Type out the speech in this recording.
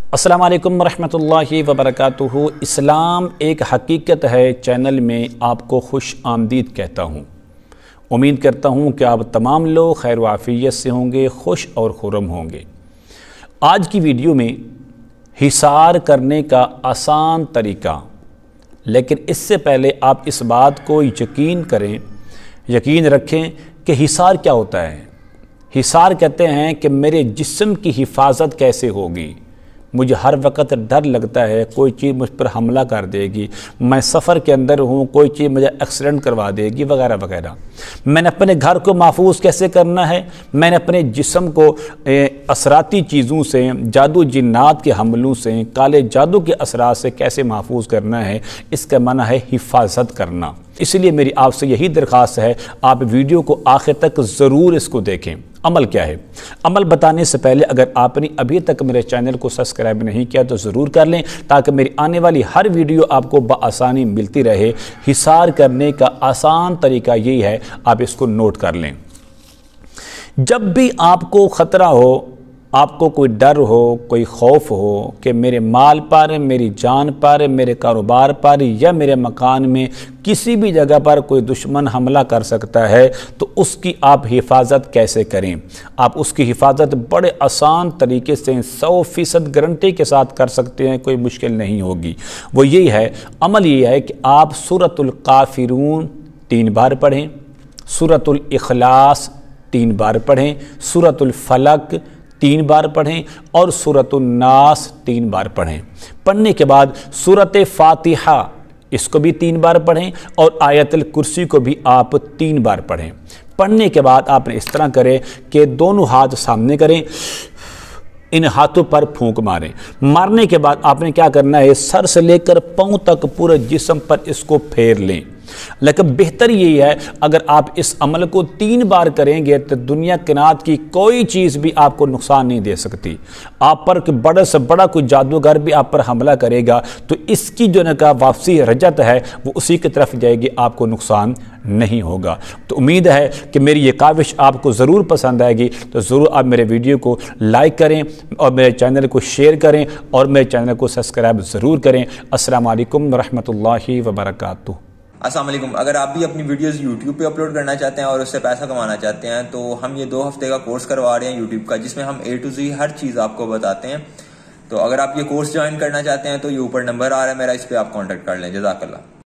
السلام علیکم ورحمۃ اللہ وبرکاتہ۔ اسلام ایک حقیقت ہے چینل میں آپ کو خوش آمدید کہتا ہوں۔ امید کرتا ہوں کہ آپ تمام لوگ خیر و عافیت سے ہوں گے، خوش اور خرم ہوں گے۔ آج کی ویڈیو میں حصار کرنے کا آسان طریقہ، لیکن اس سے پہلے آپ اس بات کو یقین رکھیں کہ حصار کیا ہوتا ہے۔ حصار کہتے ہیں کہ میرے جسم کی حفاظت کیسے ہوگی۔ مجھے ہر وقت ڈر لگتا ہے کوئی چیز مجھ پر حملہ کر دے گی، میں سفر کے اندر ہوں کوئی چیز مجھے ایکسیڈنٹ کروا دے گی وغیرہ وغیرہ۔ میں نے اپنے گھر کو محفوظ کیسے کرنا ہے، میں نے اپنے جسم کو اثراتی چیزوں سے، جادو جنات کے حملوں سے، کالے جادو کے اثرات سے کیسے محفوظ کرنا ہے، اس کا معنی ہے حفاظت کرنا۔ اس لیے میری آپ سے یہی درخواست ہے، آپ ویڈیو کو آخر تک ضرور اس کو دیکھیں۔ عمل کیا ہے؟ عمل بتانے سے پہلے اگر آپ نے ابھی تک میرے چینل کو سبسکرائب نہیں کیا تو ضرور کر لیں، تاکہ میری آنے والی ہر ویڈیو آپ کو بآسانی ملتی رہے۔ حصار کرنے کا آسان طریقہ یہی ہے، آپ اس کو نوٹ کر لیں۔ جب بھی آپ کو خطرہ ہو، آپ کو کوئی ڈر ہو، کوئی خوف ہو کہ میرے مال پر، میری جان پر، میرے کاروبار پر یا میرے مکان میں کسی بھی جگہ پر کوئی دشمن حملہ کر سکتا ہے، تو اس کی آپ حفاظت کیسے کریں؟ آپ اس کی حفاظت بڑے آسان طریقے سے 100% گارنٹی کے ساتھ کر سکتے ہیں، کوئی مشکل نہیں ہوگی۔ وہ یہی ہے، عمل یہ ہے کہ آپ سورۃ الکافرون 3 بار پڑھیں، سورۃ الاخلاص 3 بار پڑھیں، سورۃ الفلق 3 بار پڑھیں اور سورۃ الناس 3 بار پڑھیں۔ پڑھنے کے بعد سورۃ فاتحہ اس کو بھی 3 بار پڑھیں اور آیت الکرسی کو بھی آپ 3 بار پڑھیں۔ پڑھنے کے بعد آپ نے اس طرح کریں کہ دونوں ہاتھ سامنے کریں، ان ہاتھوں پر پھونک ماریں۔ مارنے کے بعد آپ نے کیا کرنا ہے، سر سے لے کر پاؤں تک پورے جسم پر اس کو پھیر لیں۔ لیکن بہتر یہی ہے، اگر آپ اس عمل کو 3 بار کریں گے تو دنیا کائنات کی کوئی چیز بھی آپ کو نقصان نہیں دے سکتی۔ آپ پر بڑے سے بڑا کوئی جادوگر بھی آپ پر حملہ کرے گا تو اس کی جو واپسی رجت ہے وہ اسی کی طرف جائے گی، آپ کو نقصان نہیں ہوگا۔ تو امید ہے کہ میری یہ کاوش آپ کو ضرور پسند آئے گی، تو ضرور آپ میرے ویڈیو کو لائک کریں اور میرے چینل کو شیئر کریں اور میرے چینل کو سبسکرائب ضرور کریں۔ السلام علیکم ورحمۃ اللہ وبرکاتہ۔ السلام علیکم۔ اگر آپ بھی اپنی ویڈیوز یوٹیوب پہ اپلوڈ کرنا چاہتے ہیں اور اس سے پیسہ کمانا چاہتے ہیں تو ہم یہ 2 ہفتے کا کورس کروا رہے ہیں یوٹیوب کا، جس میں ہم A to Z ہر چیز آپ کو بتاتے ہیں۔ تو اگر آپ یہ کورس جوائن کرنا چاہتے ہیں تو یہ اوپر نمبر آ رہا ہے میرا، اس پہ آپ کانٹیکٹ کر لیں۔ جزاک اللہ۔